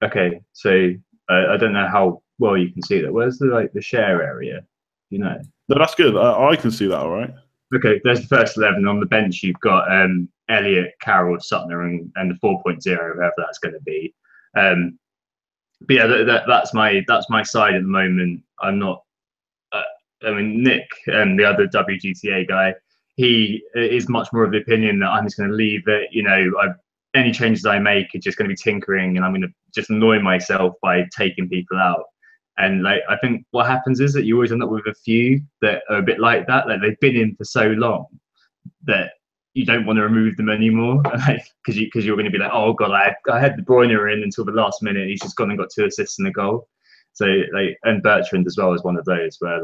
Okay, so I don't know how well you can see that. Where's the share area? You know? No, that's good. I can see that. All right. Okay, there's the first 11. On the bench, you've got Elliott, Carroll, Sutner, and the 4.0, whoever that's going to be. But yeah, that's my side at the moment. I'm not. Nick, the other WGTA guy, he is much more of the opinion that I'm just going to leave it. You know, any changes I make are just going to be tinkering, and I'm going to just annoy myself by taking people out. And I think what happens is that you always end up with a few that are a bit like that. Like they've been in for so long that you don't want to remove them anymore, because you're going to be like, oh god, I had De Bruyne in until the last minute. He's just gone and got 2 assists and a goal. So and Bertrand as well is one of those where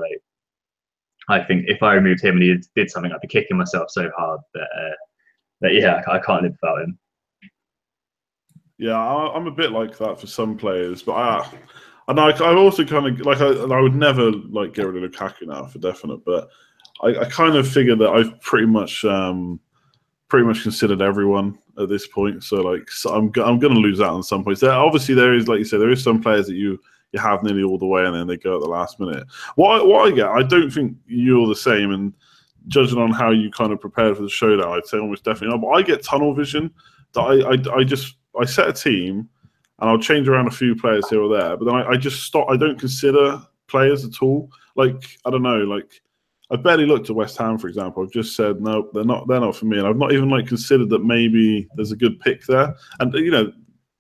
I think if I removed him and he did something, I'd be kicking myself so hard that I can't live without him. Yeah, I'm a bit like that for some players, but I also kind of I would never get rid of Lukaku now for definite, but I kind of figure that I've pretty much considered everyone at this point. So I'm going to lose out on some points. Obviously there is, like you said, there is some players that you have nearly all the way and then they go at the last minute. What I get, I don't think you're the same, and judging on how you kind of prepared for the showdown, I'd say almost definitely not. But I get tunnel vision that I set a team and I'll change around a few players here or there, but then I just stop. I don't consider players at all. I don't know, I've barely looked at West Ham, for example. I've just said no, they're not for me, and I've not even like considered that maybe there's a good pick there. And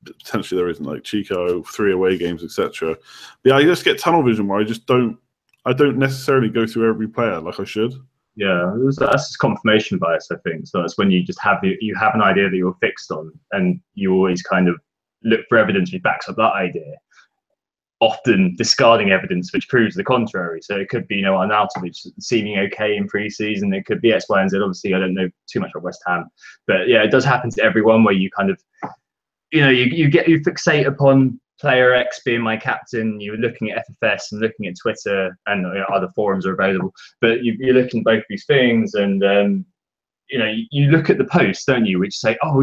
potentially there isn't, like Chico, 3 away games, etc. But yeah, I just get tunnel vision where I don't necessarily go through every player like I should. Yeah, that's just confirmation bias, I think. So that's when you just have an idea that you're fixed on, and you always kind of look for evidence which backs up that idea, often discarding evidence which proves the contrary. So it could be Arnautovic seeming okay in pre-season. It could be X, Y, and Z. Obviously, I don't know too much about West Ham, but yeah, it does happen to everyone where you kind of, you fixate upon player X being my captain. You're looking at FFS and looking at Twitter, and other forums are available. But you're looking at both these things, and you look at the posts, don't you, which say, oh,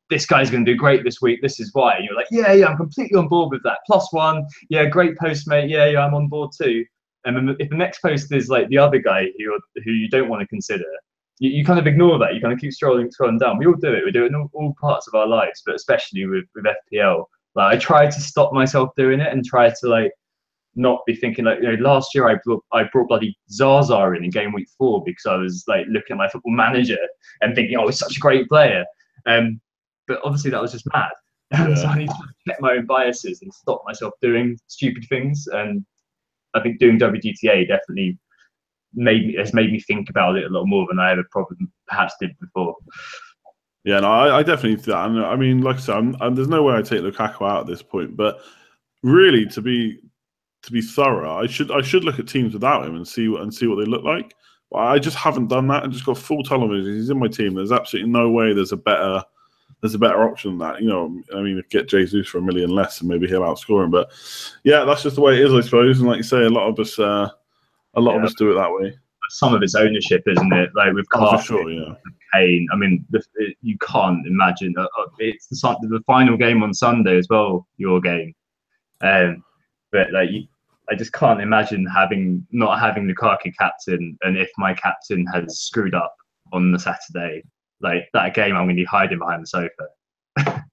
this guy's going to do great this week. This is why. And you're like, yeah, I'm completely on board with that. +1, yeah, great post, mate. Yeah, I'm on board too. And then if the next post is like the other guy who you don't want to consider, you kind of ignore that. You kind of keep scrolling down. We all do it. We do it in all parts of our lives, but especially with FPL. Like, I try to stop myself doing it and try to like not be thinking like, last year I brought bloody Zaza in game week 4 because I was like looking at my football manager and thinking, oh, he's such a great player. But obviously that was just mad. Yeah. So I need to check my own biases and stop myself doing stupid things. And I think doing WGTA definitely has made me think about it a lot more than I ever probably perhaps did before. Yeah, no, I definitely do that. I mean, like I said, there's no way I take Lukaku out at this point. But really, to be thorough, I should look at teams without him and see what they look like. But I just haven't done that. I just got full television. He's in my team. There's absolutely no way there's a better option than that. I mean, get Jesus for $1 million less and maybe he'll outscore him. But yeah, that's just the way it is, I suppose. And like you say, a lot of us do it that way. Some of it's ownership, isn't it? Like with for sure, yeah. Kane. I mean, you can't imagine. It's the final game on Sunday as well. Your game, but like I just can't imagine not having Lukaku captain. And if my captain has screwed up on the Saturday, like that game, I'm going to be hiding behind the sofa.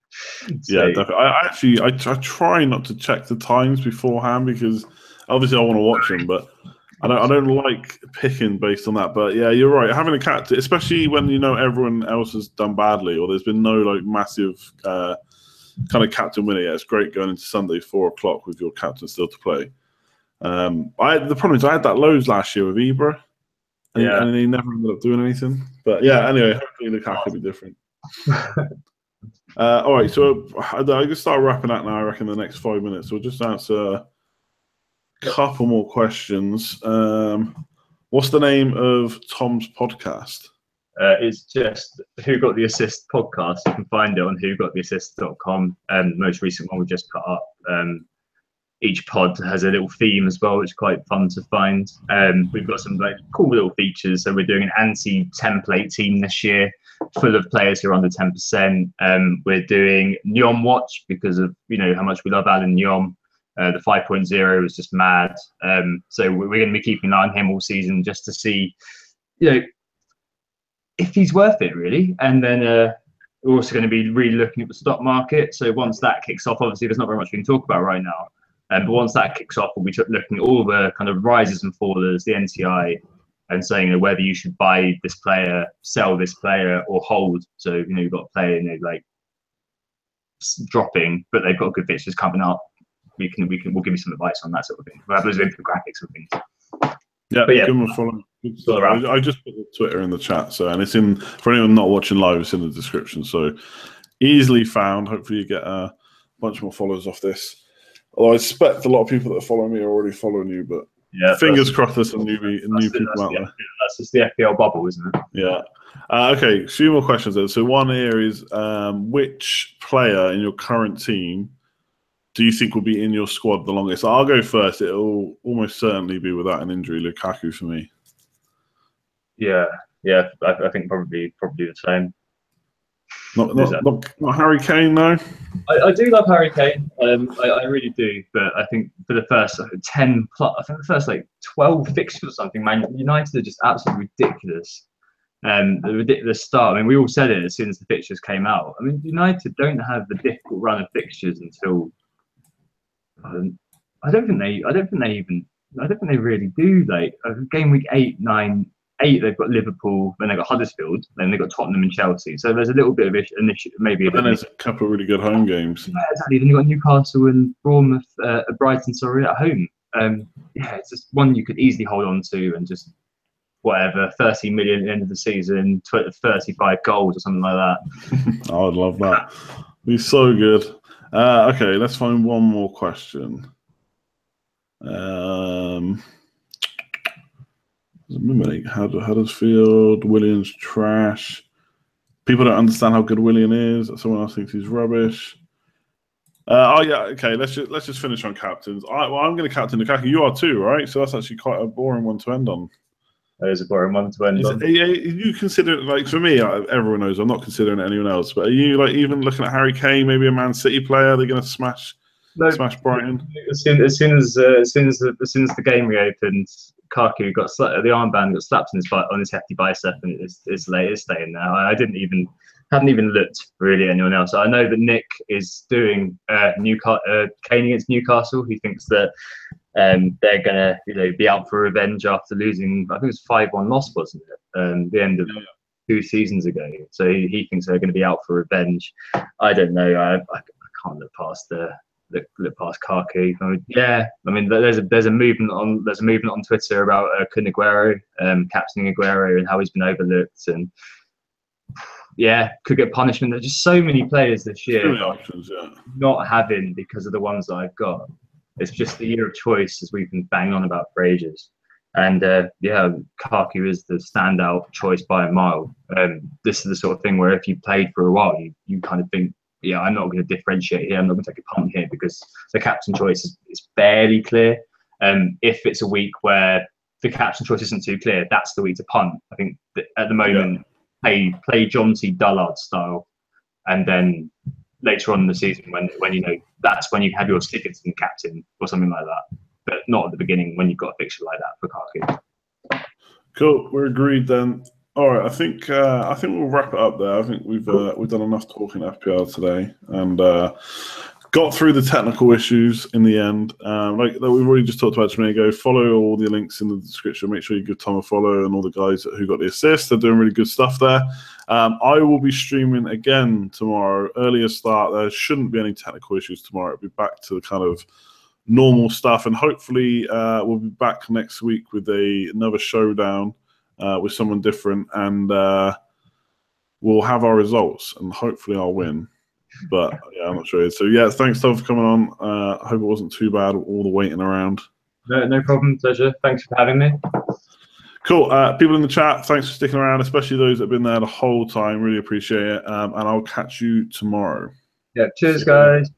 Yeah, definitely. I try not to check the times beforehand because obviously I want to watch them, but I don't like picking based on that. But yeah, you're right. Having a captain, especially when everyone else has done badly or there's been no like massive kind of captain winner. Yeah, it's great going into Sunday 4 o'clock with your captain still to play. The problem is I had that loads last year with Ibra, and he never ended up doing anything. But yeah, anyway, hopefully Lukaku will be different. All right, so I can start wrapping up now. I reckon the next 5 minutes. We'll just answer couple more questions. What's the name of Tom's podcast? It's just Who Got the Assist podcast. You can find it on whogottheassist.com. And the most recent one we just put up. Each pod has a little theme as well, which is quite fun to find. We've got some like cool little features. So we're doing an anti-template team this year, full of players who are under 10%. We're doing Nyom Watch because of how much we love Alan Nyom. The 5.0 was just mad. So we're going to be keeping an eye on him all season just to see, if he's worth it, really. And then we're also going to be really looking at the stock market. So once that kicks off, obviously there's not very much we can talk about right now. But once that kicks off, we'll be looking at all the kind of rises and fallers, the NTI, and saying whether you should buy this player, sell this player, or hold. So you've got a player like dropping, but they've got good fixtures coming up. We'll give you some advice on that sort of thing. We'll have those infographics and things. Yeah, give them a follow. I just put the Twitter in the chat, and it's in for anyone not watching live. It's in the description, so easily found. Hopefully, you get a bunch more followers off this. Although I expect a lot of people that are following me are already following you, but fingers crossed there's some new people out there. That's just the FPL bubble, isn't it? Yeah. Okay, a few more questions then. So one here is, which player in your current team do you think will be in your squad the longest? I'll go first. It'll almost certainly be without an injury, Lukaku for me. Yeah. I think probably the same. Not Harry Kane, though. I do love Harry Kane. I really do. But I think for the first 10 plus, I think the first 12 fixtures or something, Man United are just absolutely ridiculous. The ridiculous start. I mean, we all said it as soon as the fixtures came out. I mean, United don't have the difficult run of fixtures until. I don't think they even I don't think they really do. Like game week 8, 9, 8, they've got Liverpool, then they've got Huddersfield, then they've got Tottenham and Chelsea. So there's a little bit of an issue, maybe. But then there's a couple of really good home games. Yeah, exactly. Then you've got Newcastle and Bournemouth, Brighton, sorry, at home. Yeah, it's just one you could easily hold on to and just whatever, 30 million at the end of the season, 35 goals or something like that. I would love that. It'd be so good. Okay, let's find one more question. Huddersfield, Williams trash. People don't understand how good Willian is. Someone else thinks he's rubbish. Oh yeah, okay. Let's just finish on captains. I'm going to captain Lukaku. You are too, right? So that's actually quite a boring one to end on. That is a boring one to end on. You consider, like, for me, everyone knows I'm not considering anyone else. But are you like even looking at Harry Kane, maybe a Man City player? They're going to smash Brighton. As soon as the game reopened, Kaku got the armband got slapped on his hefty bicep, and it's staying there. I hadn't even looked really at anyone else. I know that Nick is doing Kane against Newcastle. He thinks that they're gonna be out for revenge after losing. I think it was 5-1 loss, wasn't it? The end of 2 seasons ago. So he thinks they're going to be out for revenge. I don't know. I can't look past past Kaku. I mean, there's a movement on Twitter about Kun Aguero, captaining Aguero, and how he's been overlooked, and could get punishment. There's just so many players this year not having because of the ones that I've got. It's just the year of choice, as we've been banging on about for ages. And Kaku is the standout choice by a mile. This is the sort of thing where if you played for a while, you kind of think, I'm not going to differentiate here. I'm not going to take a punt here because the captain choice is barely clear. If it's a week where the captain choice isn't too clear, that's the week to punt. I think that at the moment, play John C. Dullard style, and then later on in the season when that's when you have your tickets and captain or something like that, but not at the beginning when you've got a fixture like that for Kaku. Cool, we're agreed then. All right, I think we'll wrap it up there. I think we've done enough talking FPL today and got through the technical issues in the end. Like we've already just talked about just a minute ago. Follow all the links in the description. Make sure you give Tom a follow and all the guys who got the assist. They're doing really good stuff there. I will be streaming again tomorrow. Earlier start. There shouldn't be any technical issues tomorrow. It'll be back to the kind of normal stuff, and hopefully we'll be back next week with another showdown. With someone different, and we'll have our results, and hopefully I'll win. But I'm not sure. So thanks Tom for coming on. I hope it wasn't too bad, all the waiting around. No problem, pleasure. Thanks for having me. Cool. People in the chat, thanks for sticking around, especially those that have been there the whole time. Really appreciate it. And I'll catch you tomorrow. Cheers, guys.